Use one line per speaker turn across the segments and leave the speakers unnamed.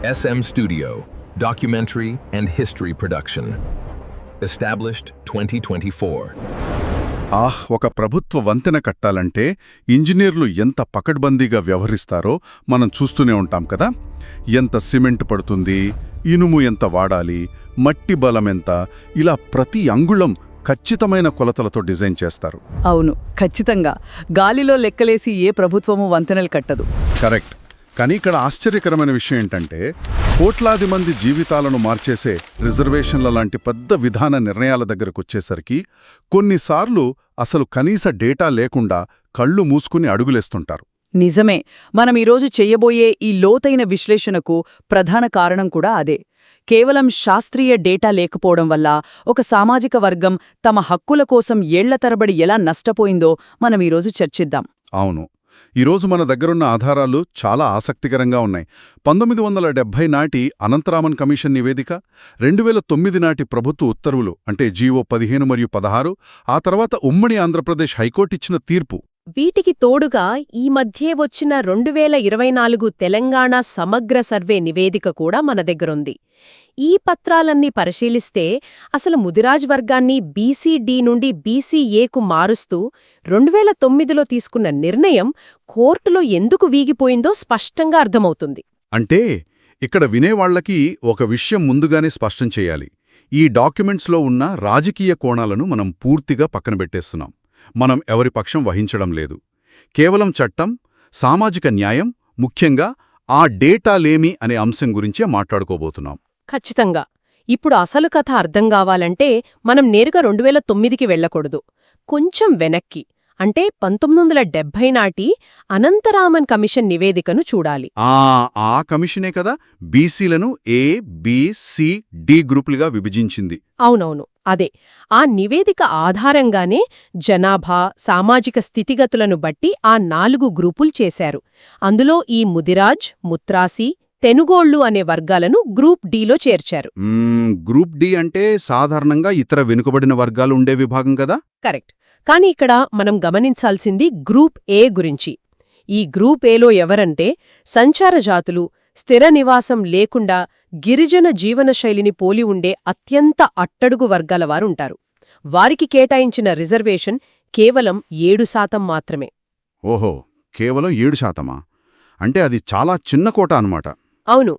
SM Studio, Documentary and History Production. Established 2024.
ఒక ప్రభుత్వ వంతెన కట్టాలంటే ఇంజనీర్లు ఎంత పకడ్బందీగా వ్యవహరిస్తారో మనం చూస్తూనే ఉంటాం కదా. ఎంత సిమెంట్ పడుతుంది, ఇనుము ఎంత వాడాలి, మట్టి బలం ఎంత, ఇలా ప్రతి అంగుళం ఖచ్చితమైన కొలతలతో డిజైన్ చేస్తారు.
అవును, ఖచ్చితంగా. గాలిలో లెక్కలేసి ఏ ప్రభుత్వము వంతెనలు కట్టదు.
కరెక్ట్. కానీ ఇక్కడ ఆశ్చర్యకరమైన విషయం ఏంటంటే, కోట్లాది మంది జీవితాలను మార్చేసే రిజర్వేషన్ల లాంటి పెద్ద విధాన నిర్ణయాల దగ్గరకు వచ్చేసరికి కొన్నిసార్లు అసలు కనీస డేటా లేకుండా కళ్ళు మూసుకుని అడుగులేస్తుంటారు.
నిజమే. మనం ఈరోజు చెయ్యబోయే ఈ లోతైన విశ్లేషణకు ప్రధాన కారణం కూడా అదే. కేవలం శాస్త్రీయ డేటా లేకపోవడం వల్ల ఒక సామాజిక వర్గం తమ హక్కుల కోసం ఏళ్ల తరబడి ఎలా నష్టపోయిందో మనం ఈరోజు చర్చిద్దాం.
అవును, ఈరోజు మన దగ్గరున్న ఆధారాలు చాలా ఆసక్తికరంగా ఉన్నాయి. 1970 నాటి అనంతరామన్ కమిషన్ నివేదిక, 2009 నాటి ప్రభుత్వ ఉత్తర్వులు అంటే జీవో 15 మరియు 16, ఆ తర్వాత ఉమ్మడి ఆంధ్రప్రదేశ్ హైకోర్టు ఇచ్చిన తీర్పు.
వీటికి తోడుగా ఈ మధ్యే వచ్చిన 2024 తెలంగాణ సమగ్ర సర్వే నివేదిక కూడా మన దగ్గరుంది. ఈ పత్రాలన్నీ పరిశీలిస్తే అసలు ముదిరాజ్ వర్గాన్ని బీసీ-డి నుండి బీసీ-ఏకు మారుస్తూ 2009లో తీసుకున్న నిర్ణయం కోర్టులో ఎందుకు వీగిపోయిందో స్పష్టంగా అర్థమవుతుంది.
అంటే ఇక్కడ వినేవాళ్లకి ఒక విషయం ముందుగానే స్పష్టం చేయాలి. ఈ డాక్యుమెంట్స్లో ఉన్న రాజకీయ కోణాలను మనం పూర్తిగా పక్కనబెట్టేస్తున్నాం. మనం ఎవరి పక్షం వహించడం లేదు. కేవలం చట్టం, సామాజిక న్యాయం, ముఖ్యంగా ఆ డేటాలేమి అనే అంశం గురించే మాట్లాడుకోబోతున్నాం.
ఖచ్చితంగా. ఇప్పుడు అసలు కథ అర్థం కావాలంటే మనం నేరుగా 2009కి వెళ్ళకూడదు. కొంచెం వెనక్కి, అంటే 1970 నాటి అనంతరామన్ కమిషన్ నివేదికను చూడాలి.
ఆ కమిషనే కదా బీసీలను ఏ, బి, సి, డి గ్రూపులుగా విభజించింది.
అవునవును, అదే. ఆ నివేదిక ఆధారంగానే జనాభా, సామాజిక స్థితిగతులను బట్టి ఆ 4 గ్రూపులు చేశారు. అందులో ఈ ముదిరాజ్, ముత్రాసి, తెనుగోళ్లు అనే వర్గాలను గ్రూప్ డిలో చేర్చారు.
గ్రూప్ డి అంటే సాధారణంగా ఇతర వెనుకబడిన వర్గాలు ఉండే విభాగం కదా.
కరెక్ట్. కానీ ఇక్కడ మనం గమనించాల్సింది గ్రూప్ ఏ గురించి. ఈ గ్రూప్ ఏలో ఎవరంటే సంచార జాతులు, స్థిర నివాసం లేకుండా గిరిజన జీవనశైలిని పోలి ఉండే అత్యంత అట్టడుగు వర్గాల వారుంటారు. వారికి కేటాయించిన రిజర్వేషన్ కేవలం 7% మాత్రమే.
ఓహో, కేవలం 7%? అంటే అది చాలా చిన్న కోట అన్నమాట.
అవును.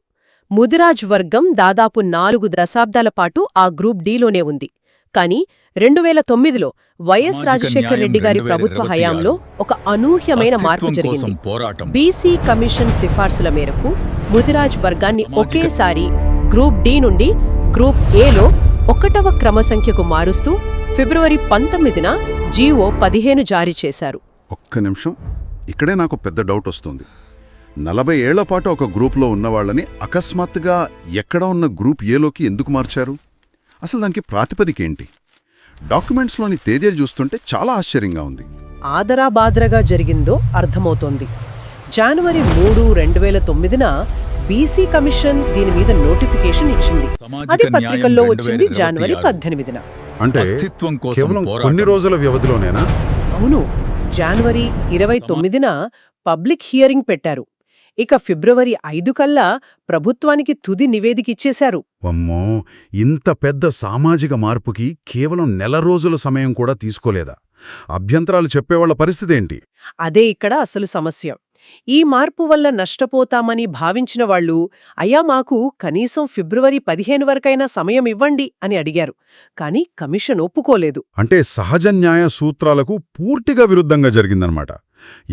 ముదిరాజ్ వర్గం దాదాపు 4 దశాబ్దాల పాటు ఆ గ్రూప్ డిలోనే ఉంది. కానీ 2009లో వైఎస్ రాజశేఖర్ రెడ్డి గారి ప్రభుత్వ హయాంలో ఒక అనూహ్యమైన మార్పు జరిగింది. బీసీ కమిషన్ సిఫార్సుల మేరకు ముదిరాజ్ వర్గాన్ని ఒకేసారి గ్రూప్ డి నుండి గ్రూప్ ఏలో 1వ క్రమసంఖ్యకు మారుస్తూ ఫిబ్రవరి 19న జీవో 15 జారీ చేశారు.
ఒక్క నిమిషం, ఇక్కడే నాకు పెద్ద డౌట్ వస్తుంది. 40 ఏళ్ల పాటు ఒక గ్రూప్లో ఉన్నవాళ్లని అకస్మాత్తుగా ఎక్కడ ఉన్న గ్రూప్ ఏలోకి ఎందుకు మార్చారు? అసలు దానికి ప్రాతిపదికేంటి? డాక్యుమెంట్స్లోని తేదీలు చూస్తుంటే చాలా ఆశ్చర్యంగా ఉంది.
ఆదరాబాదరగా జరిగిందో అర్థమవుతోంది. జనవరి 3, 2009న బీసీ కమిషన్ దీని మీద నోటిఫికేషన్ ఇచ్చింది. అది పత్రికల్లో వచ్చింది జనవరి 18న.
అంటే కేవలం కొన్ని రోజుల వ్యవధిలోనేనా?
అవును. జనవరి 29న పబ్లిక్ హియరింగ్ పెట్టారు. ఇక ఫిబ్రవరి 5 కల్లా ప్రభుత్వానికి తుది నివేదికిచ్చేశారు.
అమ్మో, ఇంత పెద్ద సామాజిక మార్పుకి కేవలం నెల రోజుల సమయం కూడా తీసుకోలేదా? అభ్యంతరాలు చెప్పేవాళ్ల పరిస్థితేంటి?
అదే ఇక్కడ అసలు సమస్య. ఈ మార్పు వల్ల నష్టపోతామని భావించిన వాళ్లు, అయ్యా మాకు కనీసం ఫిబ్రవరి 15 వరకైనా సమయం ఇవ్వండి అని అడిగారు. కానీ కమిషన్ ఒప్పుకోలేదు.
అంటే సహజ న్యాయ సూత్రాలకు పూర్తిగా విరుద్ధంగా జరిగిందనమాట.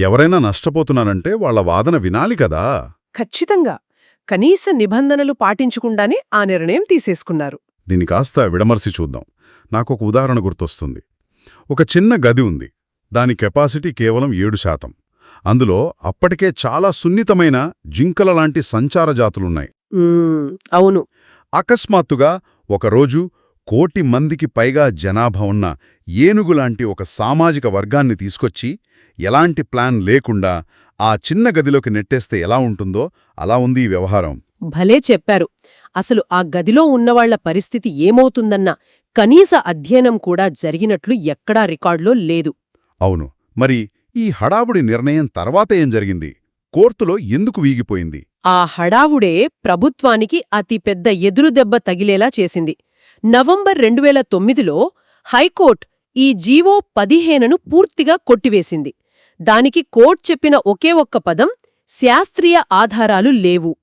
ఎవరైనా నష్టపోతున్నారంటే వాళ్ల వాదన వినాలి కదా.
ఖచ్చితంగా. కనీస నిబంధనలు పాటించకుండానే ఆ నిర్ణయం తీసేసుకున్నారు.
దీన్ని కాస్త విడమర్చి చూద్దాం. నాకొక ఉదాహరణ గుర్తొస్తుంది. ఒక చిన్న గది ఉంది. దాని కెపాసిటీ కేవలం 7%. అందులో అప్పటికే చాలా సున్నితమైన జింకల లాంటి సంచార జాతులున్నాయి.
అవును.
అకస్మాత్తుగా ఒకరోజు 1 కోటి మందికి పైగా జనాభా ఉన్న ఏనుగులాంటి ఒక సామాజిక వర్గాన్ని తీసుకొచ్చి ఎలాంటి ప్లాన్ లేకుండా ఆ చిన్న గదిలోకి నెట్టేస్తే ఎలా ఉంటుందో అలా ఉంది ఈ వ్యవహారం.
భలే చెప్పారు. అసలు ఆ గదిలో ఉన్నవాళ్ల పరిస్థితి ఏమవుతుందన్న కనీస అధ్యయనం కూడా జరిగినట్లు ఎక్కడా రికార్డులో లేదు.
అవును. మరి ఈ హడావుడి నిర్ణయం తర్వాత ఏం జరిగింది? కోర్టులో ఎందుకు వీగిపోయింది?
ఆ హడావుడే ప్రభుత్వానికి అతిపెద్ద ఎదురుదెబ్బ తగిలేలా చేసింది. నవంబర్ 2009లో హైకోర్టు ఈ జీవో 15ను పూర్తిగా కొట్టివేసింది. దానికి కోర్టు చెప్పిన ఒకే ఒక్క పదం, శాస్త్రీయ ఆధారాలు లేవు.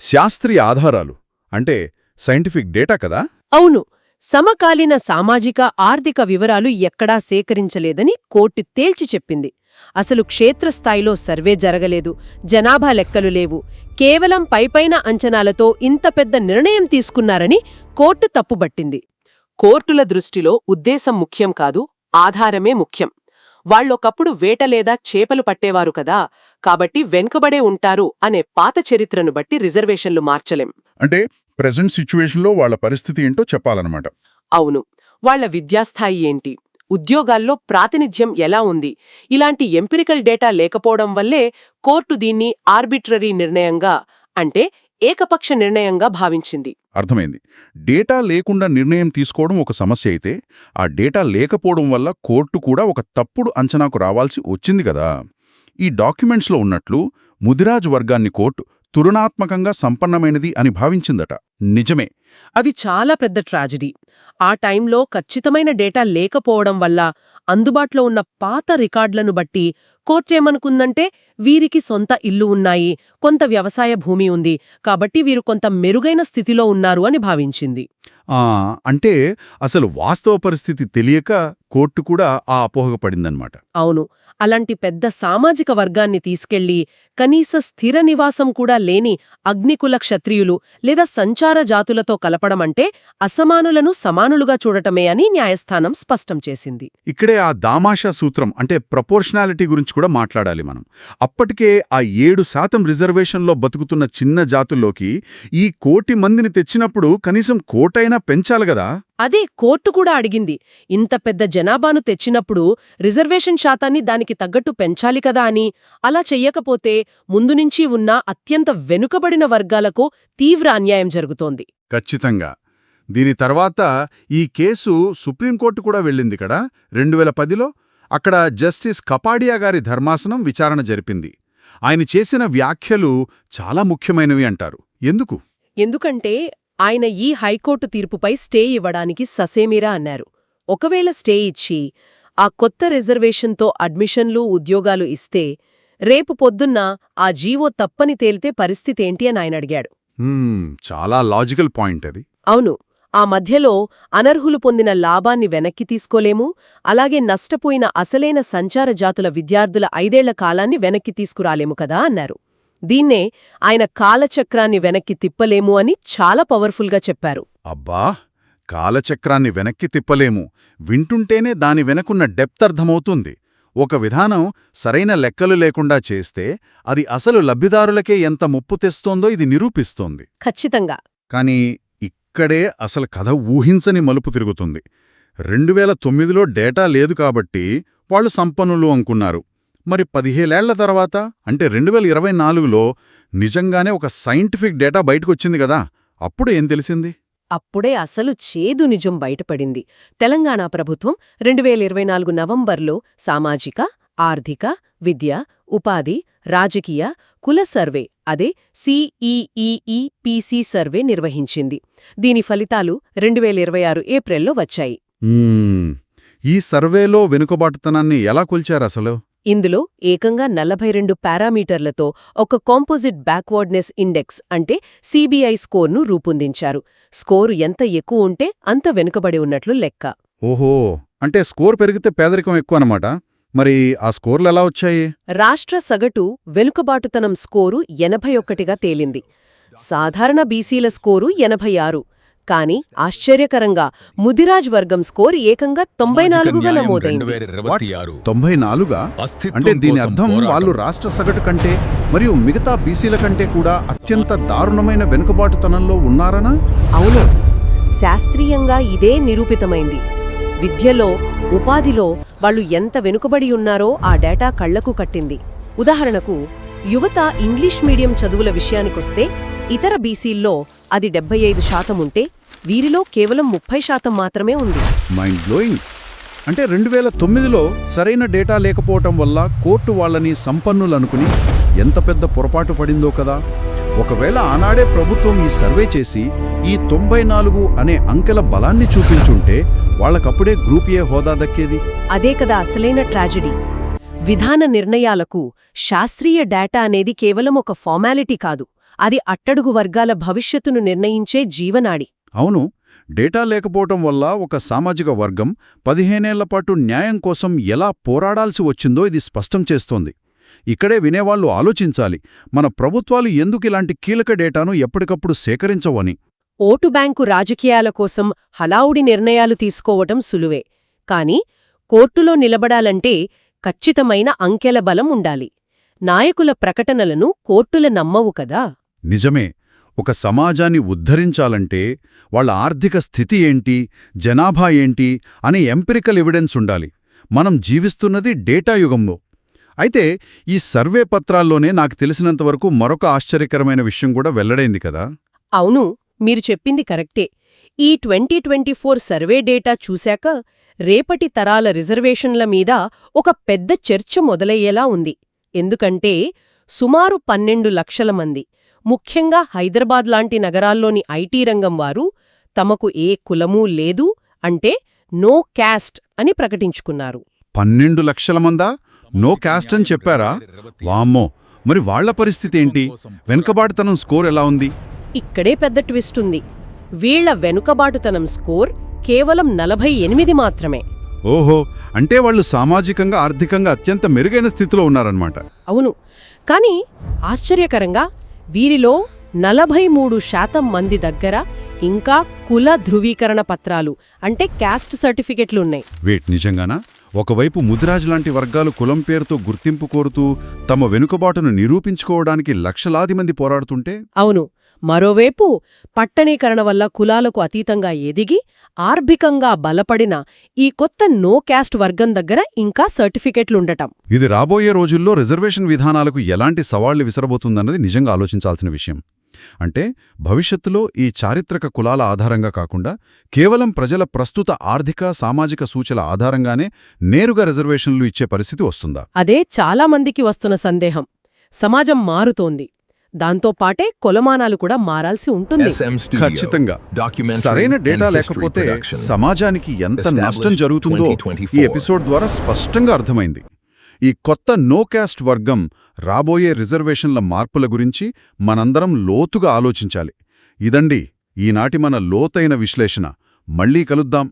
శాస్త్రీయ ఆధారాలు అంటే సైంటిఫిక్ డేటా కదా?
అవును, సమకాలీన సామాజిక ఆర్థిక వివరాలు ఎక్కడా సేకరించలేదని కోర్టు తేల్చి చెప్పింది. అసలు క్షేత్రస్థాయిలో సర్వే జరగలేదు, జనాభా లెక్కలు లేవు, కేవలం పైపైన అంచనాలతో ఇంత పెద్ద నిర్ణయం తీసుకున్నారని కోర్టు తప్పుబట్టింది.
కోర్టుల దృష్టిలో ఉద్దేశం ముఖ్యం కాదు, ఆధారమే ముఖ్యం. వాళ్ళొకప్పుడు వేట లేదా చేపలు పట్టేవారు కదా, కాబట్టి వెనుకబడే ఉంటారు అనే పాత చరిత్రను బట్టి రిజర్వేషన్లు మార్చలేం.
అంటే ప్రెజెంట్ సిచ్యువేషన్లో వాళ్ళ పరిస్థితి ఏంటో చెప్పాలన్నమాట.
అవును, వాళ్ల విద్యాస్థాయి ఏంటి, ఉద్యోగాల్లో ప్రాతినిధ్యం ఎలా ఉంది, ఇలాంటి ఎంపిరికల్ డేటా లేకపోవడం వల్లే కోర్టు దీన్ని ఆర్బిట్రరీ నిర్ణయంగా, అంటే ఏకపక్ష నిర్ణయంగా భావించింది.
అర్థమైంది. డేటా లేకుండా నిర్ణయం తీసుకోవడం ఒక సమస్య అయితే, ఆ డేటా లేకపోవడం వల్ల కోర్టు కూడా ఒక తప్పుడు అంచనాకు రావాల్సి వచ్చింది కదా. ఈ డాక్యుమెంట్స్లో ఉన్నట్లు ముదిరాజ్ వర్గాన్ని కోర్టు తులనాత్మకంగా సంపన్నమైనది అని భావించిందట. నిజమే.
అది చాలా పెద్ద ట్రాజడీ. ఆ టైంలో ఖచ్చితమైన డేటా లేకపోవడం వల్ల అందుబాటులో ఉన్న పాత రికార్డులను బట్టి కోర్టేమనుకుందంటే, వీరికి సొంత ఇల్లు ఉన్నాయి, కొంత వ్యవసాయ భూమి ఉంది, కాబట్టి వీరు కొంత మెరుగైన స్థితిలో ఉన్నారు అని భావించింది.
అంటే అసలు వాస్తవ పరిస్థితి తెలియక కోర్టు కూడా ఆ అపోహపడిందన్నమాట.
అవును, అలాంటి పెద్ద సామాజిక వర్గాన్ని తీసుకెళ్లి కనీస స్థిర నివాసం కూడా లేని అగ్నికుల క్షత్రియులు లేదా సంచార జాతులతో కలపడమంటే అసమానులను సమానులుగా చూడటమే అని న్యాయస్థానం స్పష్టం చేసింది.
ఇక్కడే ఆ దామాషా సూత్రం అంటే ప్రపోర్షనాలిటీ గురించి కూడా మాట్లాడాలి మనం. అప్పటికే ఆ 7% రిజర్వేషన్లో బతుకుతున్న చిన్న జాతుల్లోకి ఈ 1 కోటి మందిని తెచ్చినప్పుడు కనీసం కోటైనా పెంచాలి గదా.
అదే కోర్టు కూడా అడిగింది. ఇంత పెద్ద జనాభాను తెచ్చినప్పుడు రిజర్వేషన్ శాతాన్ని దానికి తగ్గట్టు పెంచాలి కదా అని. అలా చెయ్యకపోతే ముందునుంచి ఉన్న అత్యంత వెనుకబడిన వర్గాలకు తీవ్ర అన్యాయం జరుగుతోంది.
ఖచ్చితంగా. దీని తర్వాత ఈ కేసు సుప్రీంకోర్టు కూడా వెళ్ళింది కదా 2010లో. అక్కడ జస్టిస్ కపాడియా గారి ధర్మాసనం విచారణ జరిపింది. ఆయన చేసిన వ్యాఖ్యలు చాలా ముఖ్యమైనవి అంటారు. ఎందుకు?
ఎందుకంటే ఆయన ఈ హైకోర్టు తీర్పుపై స్టే ఇవ్వడానికి ససేమిరా అన్నారు. ఒకవేళ స్టే ఇచ్చి ఆ కొత్త రిజర్వేషన్తో అడ్మిషన్లు, ఉద్యోగాలు ఇస్తే రేపు పొద్దున్న ఆ జీవో తప్పని తేలితే పరిస్థితేంటి అని ఆయన అడిగాడు.
చాలా లాజికల్ పాయింట్ అది.
అవును, ఆ మధ్యలో అనర్హులు పొందిన లాభాన్ని వెనక్కి తీసుకోలేము, అలాగే నష్టపోయిన అసలైన సంచార జాతుల విద్యార్థుల 5 ఏళ్ల కాలాన్ని వెనక్కి తీసుకురాలేము కదా అన్నారు. దీన్నే ఆయన కాలచక్రాన్ని వెనక్కి తిప్పలేము అని చాలా పవర్ఫుల్గా చెప్పారు.
అబ్బా, కాలచక్రాన్ని వెనక్కి తిప్పలేము వింటుంటేనే దాని వెనకున్న డెప్త్ అర్థమవుతుంది. ఒక విధానం సరైన లెక్కలు లేకుండా చేస్తే అది అసలు లబ్ధిదారులకే ఎంత ముప్పు తెస్తోందో ఇది నిరూపిస్తోంది.
ఖచ్చితంగా.
కానీ ఇక్కడే అసలు కథ ఊహించని మలుపు తిరుగుతుంది. 2009లో డేటా లేదు కాబట్టి వాళ్ళు సంపన్నులు అనుకున్నారు. మరి 17 ఏళ్ల తర్వాత అంటే 2024లో నిజంగానే ఒక సైంటిఫిక్ డేటా బయటకొచ్చింది కదా. అప్పుడు ఏం తెలిసింది?
అప్పుడే అసలు చేదు నిజం బయటపడింది. తెలంగాణ ప్రభుత్వం 2024 నవంబర్లో సామాజిక, ఆర్థిక, విద్య, ఉపాధి, రాజకీయ, కుల సర్వే అదే CEEPC సర్వే నిర్వహించింది. దీని ఫలితాలు 2026 ఏప్రిల్లో వచ్చాయి.
ఈ సర్వేలో వెనుకబాటుతనాన్ని ఎలా కొల్చారసలు?
ఇందులో ఏకంగా 42 పారామీటర్లతో ఒక కాంపోజిట్ బ్యాక్వర్డ్నెస్ ఇండెక్స్ అంటే CBI స్కోర్ను రూపొందించారు. స్కోరు ఎంత ఎక్కువ ఉంటే అంత వెనుకబడి ఉన్నట్లు లెక్క.
ఓహో, అంటే స్కోర్ పెరిగితే పేదరికం ఎక్కువ అన్నమాట. మరి ఆ స్కోర్లు ఎలా వచ్చాయి?
రాష్ట్ర సగటు వెనుకబాటుతనం స్కోరు 81గా తేలింది. సాధారణ బీసీల స్కోరు 86. కానీ ఆశ్చర్యకరంగా ముదిరాజ్ వర్గం స్కోర్ ఏకంగా 94గా నమోదైంది.
94గా? అంటే దీని అర్థం వాళ్ళు రాష్ట్ర సగటు కంటే మరియు మిగతా బీసీల కంటే కూడా అత్యంత దారుణమైన వెనుకబాటుతనంలో ఉన్నారనా?
అవును, శాస్త్రీయంగా ఇదే నిరూపితమైంది. విద్యలో, ఉపాధిలో వాళ్ళు ఎంత వెనుకబడి ఉన్నారో ఆ డేటా కళ్లకు కట్టింది. ఉదాహరణకు, యువత ఇంగ్లీష్ మీడియం చదువుల విషయానికొస్తే ఇతర బీసీల్లో అది 75% ఉంటే వీరిలో కేవలం 30% మాత్రమే ఉంది.
Mind blowing. అంటే 2009లో సరైన డేటా లేకపోవటం వల్ల కోర్టు వాళ్ళని సంపన్నులనుకుని ఎంత పెద్ద పొరపాటు పడిందో కదా. ఒకవేళ ఆనాడే ప్రభుత్వం ఈ సర్వే చేసి ఈ 94 అనే అంకెల బలాన్ని చూపించుంటే వాళ్ళకప్పుడే గ్రూప్ ఏ హోదా దక్కేది.
అదే కదా అసలైన ట్రాజెడీ. విధాన నిర్ణయాలకు శాస్త్రీయ డేటా అనేది కేవలం ఒక ఫార్మాలిటీ కాదు, అది అట్టడుగు వర్గాల భవిష్యత్తును నిర్ణయించే జీవనాడి.
అవును, డేటా లేకపోవటం వల్ల ఒక సామాజిక వర్గం 15 ఏళ్ల పాటు న్యాయం కోసం ఎలా పోరాడాల్సి వచ్చిందో ఇది స్పష్టం చేస్తోంది. ఇక్కడే వినేవాళ్లు ఆలోచించాలి, మన ప్రభుత్వాలు ఎందుకిలాంటి కీలక డేటాను ఎప్పటికప్పుడు సేకరించవని.
ఓటు బ్యాంకు రాజకీయాల కోసం హడావుడి నిర్ణయాలు తీసుకోవటం సులువే, కాని కోర్టులో నిలబడాలంటే ఖచ్చితమైన అంకెల బలం ఉండాలి. నాయకుల ప్రకటనలను కోర్టుల నమ్మవు కదా.
నిజమే. ఒక సమాజాన్ని ఉద్ధరించాలంటే వాళ్ళ ఆర్థిక స్థితి ఏంటి, జనాభా ఏంటి అనే ఎంపిరికల్ ఎవిడెన్స్ ఉండాలి. మనం జీవిస్తున్నది డేటా యుగంలో. అయితే ఈ సర్వే పత్రాల్లోనే నాకు తెలిసినంతవరకు మరొక ఆశ్చర్యకరమైన విషయం కూడా వెల్లడైంది కదా.
అవును, మీరు చెప్పింది కరెక్టే. ఈ 2024 సర్వే డేటా చూశాక రేపటి తరాల రిజర్వేషన్ల మీద ఒక పెద్ద చర్చ మొదలయ్యేలా ఉంది. ఎందుకంటే సుమారు 12 లక్షల మంది, ముఖ్యంగా హైదరాబాద్ లాంటి నగరాల్లోని ఐటీ రంగం వారు తమకు ఏ కులమూ లేదు అంటే నో క్యాస్ట్ అని ప్రకటించుకున్నారు.
12 లక్షల మందా నో క్యాస్ట్ అని చెప్పారా? వామ్మో, మరి వాళ్ల పరిస్థితి ఏంటి? వెనుకబాటుతనం స్కోర్ ఎలా ఉంది?
ఇక్కడే పెద్ద ట్విస్ట్ ఉంది. వీళ్ల వెనుకబాటుతనం స్కోర్ కేవలం 48 మాత్రమే.
ఓహో, అంటే వాళ్ళు సామాజికంగా ఆర్థికంగా అత్యంత మెరుగైన స్థితిలో ఉన్నారన్నమాట.
అవును, కాని ఆశ్చర్యకరంగా వీరిలో 43% మంది దగ్గర ఇంకా కుల ధృవీకరణ పత్రాలు అంటే క్యాస్ట్ సర్టిఫికెట్లున్నాయి.
వేట్, నిజంగానా? ఒకవైపు ముదిరాజ్ లాంటి వర్గాలు కులం పేరుతో గుర్తింపు కోరుతూ తమ వెనుకబాటును నిరూపించుకోవడానికి లక్షలాది మంది పోరాడుతుంటే,
అవును, మరోవైపు పట్టణీకరణ వల్ల కులాలకు అతీతంగా ఎదిగి ఆర్థికంగా బలపడిన ఈ కొత్త నో క్యాస్ట్ వర్గం దగ్గర ఇంకా సర్టిఫికెట్లుండటం.
ఇది రాబోయే రోజుల్లో రిజర్వేషన్ విధానాలకు ఎలాంటి సవాళ్లు విసరబోతుందన్నది నిజంగా ఆలోచించాల్సిన విషయం. అంటే భవిష్యత్తులో ఈ చారిత్రక కులాల ఆధారంగా కాకుండా కేవలం ప్రజల ప్రస్తుత ఆర్థిక సామాజిక సూచల ఆధారంగానే నేరుగా రిజర్వేషన్లు ఇచ్చే పరిస్థితి వస్తుందా?
అదే చాలామందికి వస్తున్న సందేహం. సమాజం మారుతోంది, దాంతోపాటే కొలమానాలు కూడా మారాల్సి ఉంటుంది.
ఖచ్చితంగా. సరైన డేటా లేకపోతే సమాజానికి ఎంత నష్టం జరుగుతుందో ఈ ఎపిసోడ్ ద్వారా స్పష్టంగా అర్థమైంది. ఈ కొత్త నో క్యాస్ట్ వర్గం రాబోయే రిజర్వేషన్ల మార్పుల గురించి మనందరం లోతుగా ఆలోచించాలి. ఇదండి ఈనాటి మన లోతైన విశ్లేషణ. మళ్ళీ కలుద్దాం.